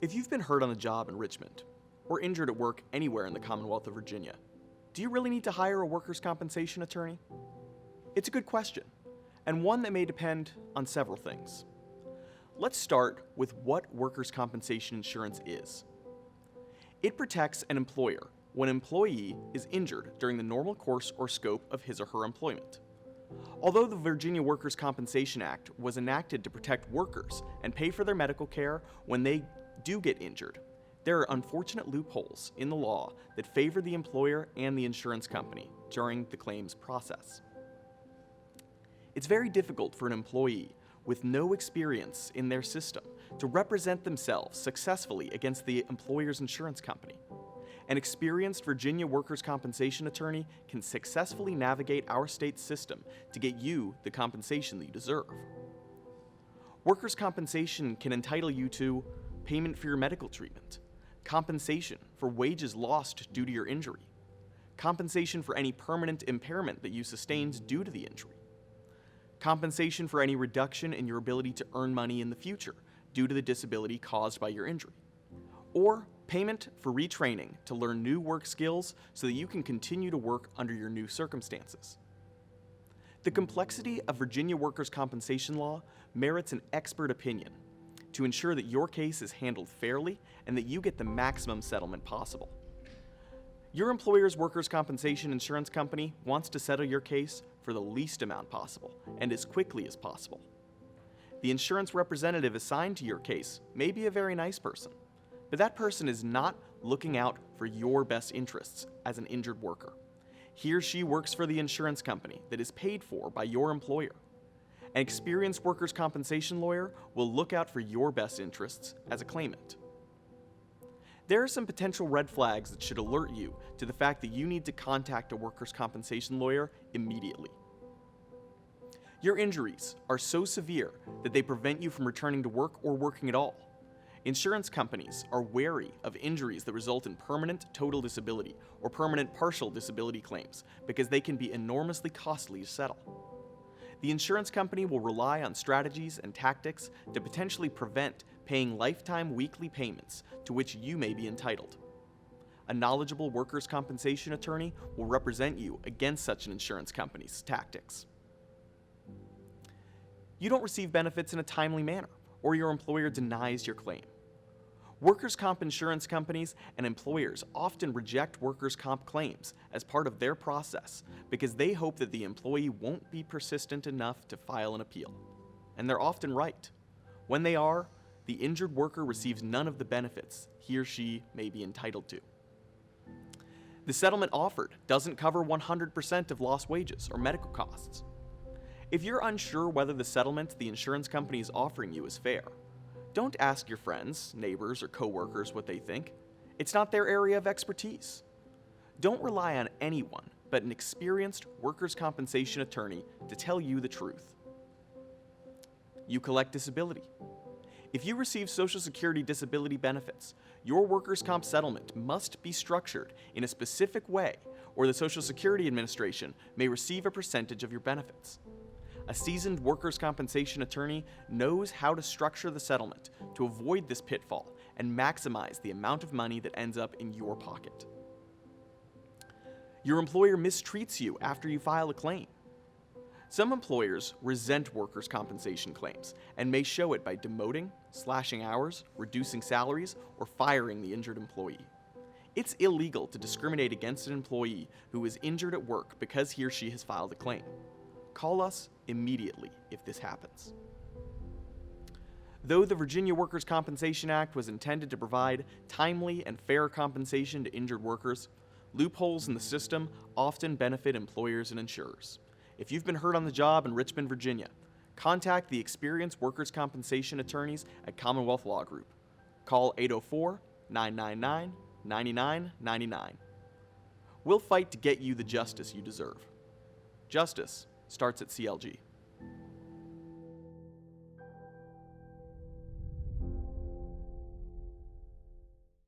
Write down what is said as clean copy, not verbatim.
If you've been hurt on the job in Richmond, or injured at work anywhere in the Commonwealth of Virginia, do you really need to hire a workers' compensation attorney? It's a good question, and one that may depend on several things. Let's start with what workers' compensation insurance is. It protects an employer when an employee is injured during the normal course or scope of his or her employment. Although the Virginia Workers' Compensation Act was enacted to protect workers and pay for their medical care when they do get injured, there are unfortunate loopholes in the law that favor the employer and the insurance company during the claims process. It's very difficult for an employee with no experience in their system to represent themselves successfully against the employer's insurance company. An experienced Virginia workers' compensation attorney can successfully navigate our state's system to get you the compensation that you deserve. Workers' compensation can entitle you to payment for your medical treatment, compensation for wages lost due to your injury, compensation for any permanent impairment that you sustained due to the injury, compensation for any reduction in your ability to earn money in the future due to the disability caused by your injury, or payment for retraining to learn new work skills so that you can continue to work under your new circumstances. The complexity of Virginia workers' compensation law merits an expert opinion to ensure that your case is handled fairly and that you get the maximum settlement possible. Your employer's workers' compensation insurance company wants to settle your case for the least amount possible and as quickly as possible. The insurance representative assigned to your case may be a very nice person, but that person is not looking out for your best interests as an injured worker. He or she works for the insurance company that is paid for by your employer. An experienced workers' compensation lawyer will look out for your best interests as a claimant. There are some potential red flags that should alert you to the fact that you need to contact a workers' compensation lawyer immediately. Your injuries are so severe that they prevent you from returning to work or working at all. Insurance companies are wary of injuries that result in permanent total disability or permanent partial disability claims because they can be enormously costly to settle. The insurance company will rely on strategies and tactics to potentially prevent paying lifetime weekly payments to which you may be entitled. A knowledgeable workers' compensation attorney will represent you against such an insurance company's tactics. You don't receive benefits in a timely manner, or your employer denies your claim. Workers' comp insurance companies and employers often reject workers' comp claims as part of their process because they hope that the employee won't be persistent enough to file an appeal. And they're often right. When they are, the injured worker receives none of the benefits he or she may be entitled to. The settlement offered doesn't cover 100% of lost wages or medical costs. If you're unsure whether the settlement the insurance company is offering you is fair, don't ask your friends, neighbors, or coworkers what they think. It's not their area of expertise. Don't rely on anyone but an experienced workers' compensation attorney to tell you the truth. You collect disability. If you receive Social Security disability benefits, your workers' comp settlement must be structured in a specific way, or the Social Security Administration may receive a percentage of your benefits. A seasoned workers' compensation attorney knows how to structure the settlement to avoid this pitfall and maximize the amount of money that ends up in your pocket. Your employer mistreats you after you file a claim. Some employers resent workers' compensation claims and may show it by demoting, slashing hours, reducing salaries, or firing the injured employee. It's illegal to discriminate against an employee who is injured at work because he or she has filed a claim. Call us immediately if this happens. Though the Virginia Workers' Compensation Act was intended to provide timely and fair compensation to injured workers, loopholes in the system often benefit employers and insurers. If you've been hurt on the job in Richmond, Virginia, contact the experienced workers' compensation attorneys at Commonwealth Law Group. Call 804-999-9999. We'll fight to get you the justice you deserve. Justice starts at CLG.